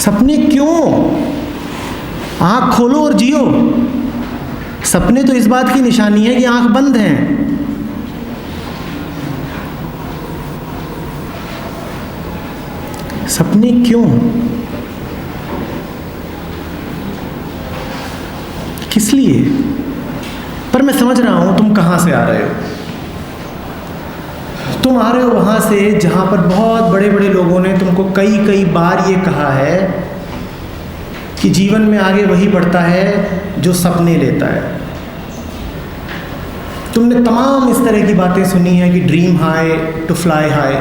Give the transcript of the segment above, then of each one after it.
सपने क्यों? आंख खोलो और जियो। सपने तो इस बात की निशानी है कि आंख बंद है। सपने क्यों? किस लिए? पर मैं समझ रहा हूं तुम कहां से आ रहे हो। तुम आ रहे हो वहां से जहां पर बहुत बड़े बड़े लोगों ने तुमको कई कई बार ये कहा है कि जीवन में आगे वही बढ़ता है जो सपने लेता है। तुमने तमाम इस तरह की बातें सुनी है कि dream high to fly high.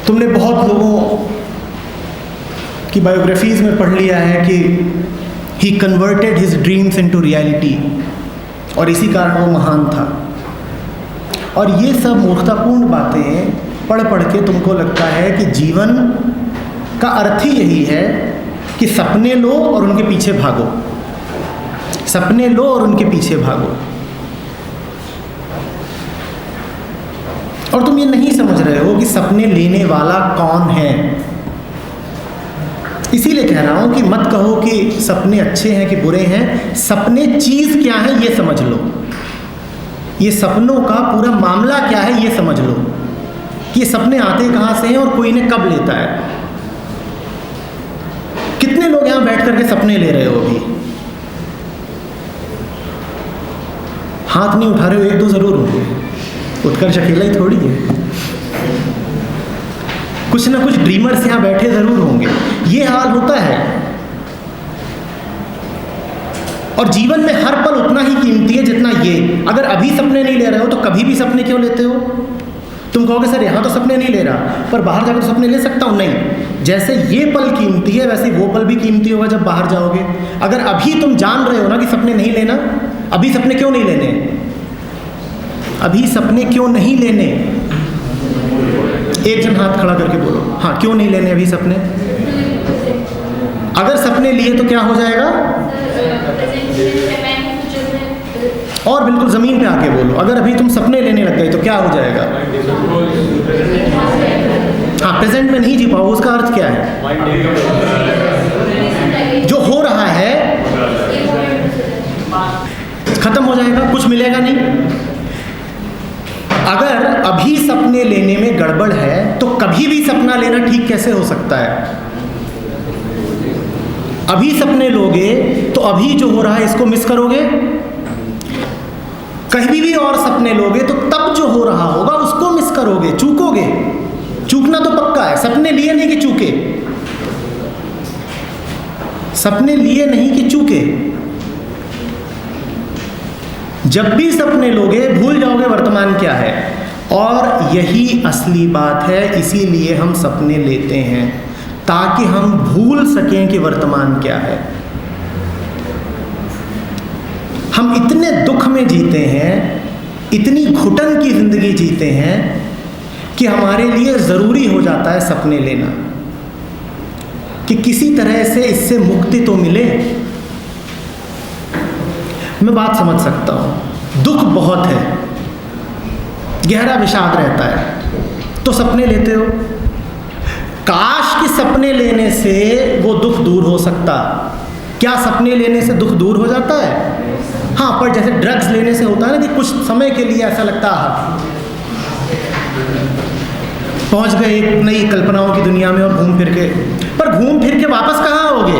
तुमने बहुत लोगों की बायोग्राफीज में पढ़ लिया है कि he converted his dreams into reality, और इसी कारण वो महान था। और ये सब मूर्खतापूर्ण बातें पढ़ पढ़ के तुमको लगता है कि जीवन का अर्थ ही यही है कि सपने लो और उनके पीछे भागो, सपने लो और उनके पीछे भागो। और तुम ये नहीं समझ रहे हो कि सपने लेने वाला कौन है। इसीलिए कह रहा हूं कि मत कहो कि सपने अच्छे हैं कि बुरे हैं। सपने चीज क्या है ये समझ लो, ये सपनों का पूरा मामला क्या है ये समझ लो, कि ये सपने आते कहां से हैं और कोई इन्हें कब लेता है। कितने लोग यहां बैठ करके सपने ले रहे हो? अभी हाथ नहीं उठा रहे हो, एक दो जरूर होंगे। उत्कर्ष अकेला ही थोड़ी है, कुछ ना कुछ ड्रीमर्स यहां बैठे जरूर होंगे। ये हाल होता है। और जीवन में हर पल उतना ही कीमती है जितना ये। अगर अभी सपने नहीं ले रहे हो तो कभी भी सपने क्यों लेते हो? तुम कहोगे सर यहाँ तो सपने नहीं ले रहा, पर बाहर जाकर तो सपने ले सकता हूँ। नहीं, जैसे ये पल कीमती है वैसे वो पल भी कीमती होगा जब बाहर जाओगे। अगर अभी तुम जान रहे हो ना कि सपने नहीं लेना, अभी सपने क्यों नहीं लेने? अभी सपने क्यों नहीं लेने? एक जन हाथ खड़ा करके बोलो, हाँ क्यों नहीं लेने अभी सपने? अगर सपने लिए तो क्या हो जाएगा? और बिल्कुल जमीन पे आके बोलो, अगर अभी तुम सपने लेने लग गए तो क्या हो जाएगा? हाँ, प्रेजेंट में नहीं जी पाओ। उसका अर्थ क्या है? जो हो रहा है खत्म हो जाएगा, कुछ मिलेगा नहीं। अगर अभी सपने लेने में गड़बड़ है तो कभी भी सपना लेना ठीक कैसे हो सकता है? अभी सपने लोगे तो अभी जो हो रहा है इसको मिस करोगे। कहीं भी और सपने लोगे तो तब जो हो रहा होगा उसको मिस करोगे, चूकोगे। चूकना तो पक्का है। सपने लिए नहीं कि चूके, सपने लिए नहीं कि चूके। जब भी सपने लोगे भूल जाओगे वर्तमान क्या है। और यही असली बात है, इसीलिए हम सपने लेते हैं ताकि हम भूल सकें कि वर्तमान क्या है। हम इतने दुख में जीते हैं, इतनी घुटन की जिंदगी जीते हैं कि हमारे लिए ज़रूरी हो जाता है सपने लेना, कि किसी तरह से इससे मुक्ति तो मिले। मैं बात समझ सकता हूँ, दुख बहुत है, गहरा विषाद रहता है, तो सपने लेते हो। काश कि सपने लेने से वो दुख दूर हो सकता। क्या सपने लेने से दुख दूर हो जाता है? हाँ, पर जैसे ड्रग्स लेने से होता है ना कि कुछ समय के लिए ऐसा लगता है पहुंच गए एक नई कल्पनाओं की दुनिया में और घूम फिर के, पर घूम फिर के वापस कहाँ आओगे?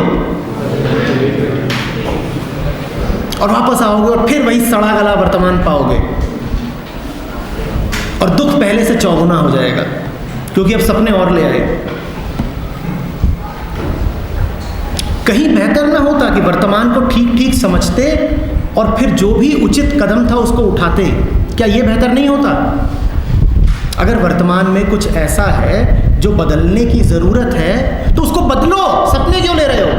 और वापस आओगे और फिर वही सड़ा गला वर्तमान पाओगे, और दुख पहले से चौगुना हो जाएगा क्योंकि अब सपने और ले आए। कहीं बेहतर ना होता कि वर्तमान को ठीक ठीक समझते और फिर जो भी उचित कदम था उसको उठाते? क्या ये बेहतर नहीं होता? अगर वर्तमान में कुछ ऐसा है जो बदलने की जरूरत है तो उसको बदलो। सपने क्यों ले रहे हो?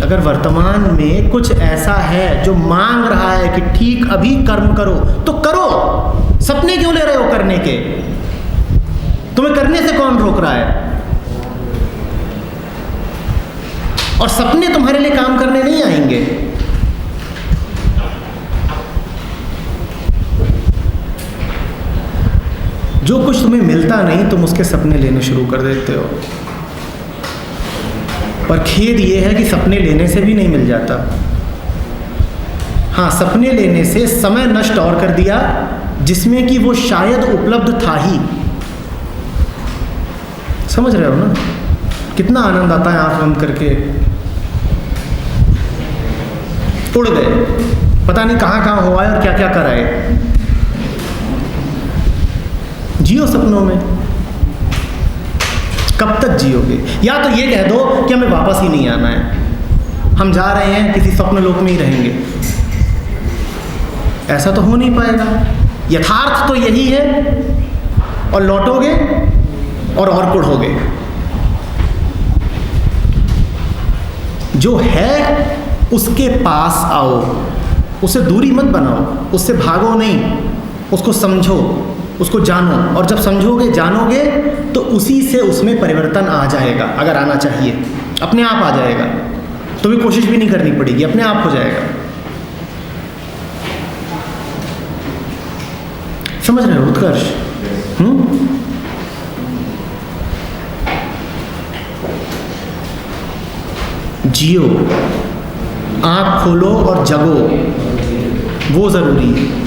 अगर वर्तमान में कुछ ऐसा है जो मांग रहा है कि ठीक अभी कर्म करो तो करो। सपने क्यों ले रहे हो करने के? तुम्हें करने से कौन रोक रहा है? और सपने तुम्हारे लिए काम करने नहीं आएंगे। जो कुछ तुम्हें मिलता नहीं तुम उसके सपने लेने शुरू कर देते हो। पर खेद ये है कि सपने लेने से भी नहीं मिल जाता। हाँ, सपने लेने से समय नष्ट और कर दिया जिसमें कि वो शायद उपलब्ध था ही। समझ रहे हो ना? कितना आनंद आता है आंख बंद करके, उड़ गए, पता नहीं कहाँ कहाँ हुआ है और क्या क्या कर आए। जियो सपनों में। कब तक जियोगे? या तो ये कह दो कि हमें वापस ही नहीं आना है, हम जा रहे हैं किसी स्वप्न लोक में ही रहेंगे। ऐसा तो हो नहीं पाएगा। यथार्थ तो यही है, और लौटोगे और कुढ़ोगे। जो है उसके पास आओ, उससे दूरी मत बनाओ, उससे भागो नहीं, उसको समझो, उसको जानो। और जब समझोगे जानोगे तो उसी से उसमें परिवर्तन आ जाएगा। अगर आना चाहिए अपने आप आ जाएगा, तो भी कोशिश भी नहीं करनी पड़ेगी, अपने आप हो जाएगा। समझ रहे हो उत्कर्ष? जियो, आंख खोलो और जगो, वो जरूरी है।